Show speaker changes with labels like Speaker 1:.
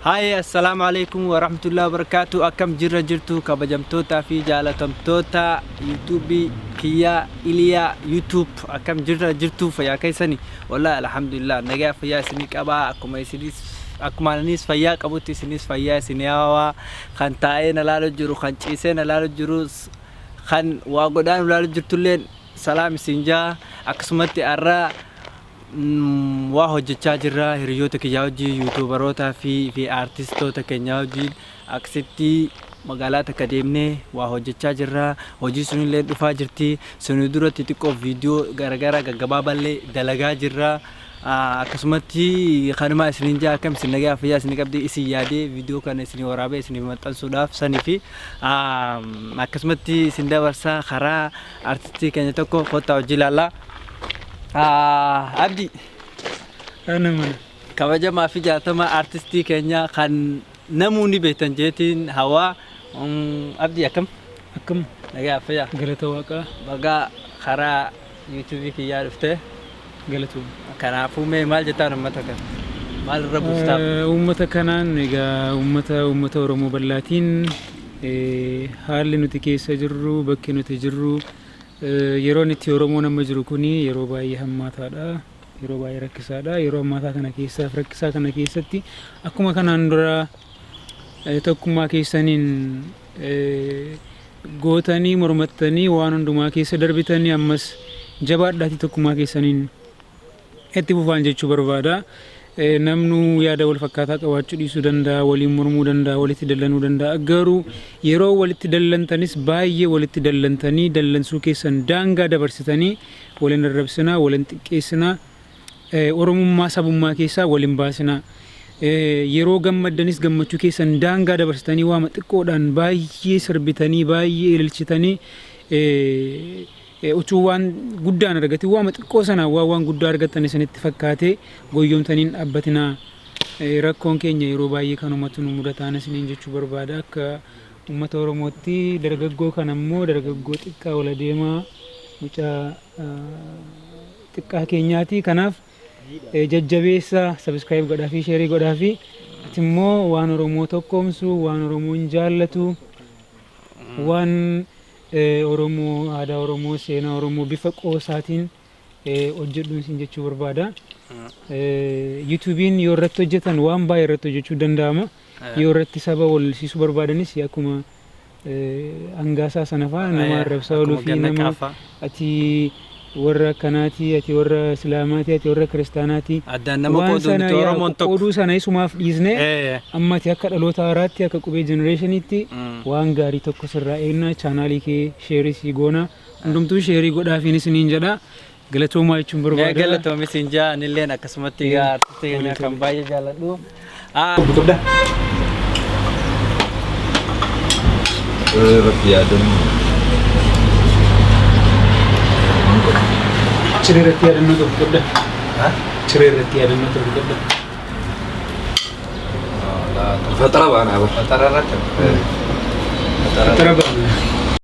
Speaker 1: هاي السلام عليكم ورحمة الله وبركاته. أكم جرى جرتو كبجمتوتا في جالتم توتا يوتيوبي كيا إليا يوتيوب أكم جرى جرتو فيا كيسني والله الحمد لله نجا فيا سنيك أبا أكم يسديس أكم نيس فيا كبوتي سنيس فيا سنياوا خان تاين لا رجرو خان تيسين لا رجروس خان واقدان لا رجرتولين سلام سنجا أكسمتي أرا وهجتشا جرا هريوتا كياوجي يوتيوبروتا في ارتستوتا كينياوجي أكسيتي مقالات كديمني وهجتشا جرا هجي سنولي دفا جرتي سنودورو تيتيكو فيديو غارغارا غبابالي دلغا جرا أكسمتي خانما سنينجا كم سنغا فيا سنغابدي إسي يادي فيديو كان سني ورابي سني مطل سوداف سني في أكسمتي سندا ورسا خرا ارتستي كينيتوكو فوتا وجلالا أبدي
Speaker 2: أنا من
Speaker 1: كواجه ما في جاتما أرتستي كينيا خان نموني بيتنجتين هوا أبدي أكم نجا فيا
Speaker 2: قلتوا واقع
Speaker 1: بقى خرا يوتيوب كي يعرفته
Speaker 2: قلتوا
Speaker 1: كنا فومي مال جتان أمتك مال ربو ستاب
Speaker 2: أمتك كنان نجا أمة ورمو بلاتين حال نتكيس جرو بكي نتجرو yeroon itti Oromoo nama jiru kuni yeroo baay'ee hammaataadha yeroo baay'ee rakkisaadha yeroo hammaataa kana keessa rakkisaa kana keessatti akkuma kanaan dura tokkummaa keessaniin gootanii mormattanii waan hundumaa keessa darbitanii ammas jabaadhaati tokkummaa keessaniin itti fufaan jechuu barbaada namnu yaada wal fakkaataa qabaachuu dhiisuu danda'a waliin mormuu danda'a walitti dallanuu danda'a garuu yeroo walitti dallantanis baay'ee walitti dallantanii dallansuu keessan daangaa dabarsitanii waliin arrabsinaa waliin xiqqeessinaa oromummaa sabummaa keessaa waliin baasinaa yeroo gammaddanis gammachuu keessan daangaa dabarsitanii waama xiqqoodhaan baay'ee sirbitanii baay'ee ililchitanii utuu waan guddaan argate waama xiqqoo sana waan guddaa argatan isinitti fakkaate goyyomtaniin dhaabbatinaa rakkoon keenya yeroo baay'ee kanumatu nu mudataan isiniin jechuu barbaada akka uummata Oromootti dargaggoo kan ammoo dargaggoo xiqqaa wal deemaa mucaa xiqqaa keenyaati kanaaf jajjabeessa subscribe godhaa fi share godhaa fi ati immoo waan Oromoo tokkoomsu waan Oromoon jaallatu waan Oromoo aadaa Oromoo seenaa Oromoo bifa qoosaatiin hojjedhuun sin jechuu barbaada. YouTubein yoo irratti hojjetan waan baay'ee irratti hojjechuu danda'ama. Yoo irratti saba walsiisuu barbaadanis akkuma angaasaa sana fa'aa nama arrabsaa ooluu fi nama ati warra kanaati ati warra islaamaati ati warra kiristaanaati
Speaker 1: addaan nama qooduun Oromoon tokko
Speaker 2: qooduu sana isumaaf dhiisne amma ati akka dhaloota haaraatti akka qubee generationitti waan gaarii tokko sirraa eegna chaanaalii kee sheerii si goona hundumtuu sheerii godhaafiin isiniin jedha galatoomaa jechuun barbaada
Speaker 1: galatoomaa isin jaa anilleen akkasumatti artistii keenya kan baay'ee jaalladhu
Speaker 2: guddaa Cirerati yaadannoo tokko godha. Cirerati yaadannoo tokko godha.
Speaker 3: Fatara baana aba.
Speaker 1: Fatara irratti.
Speaker 2: Fatara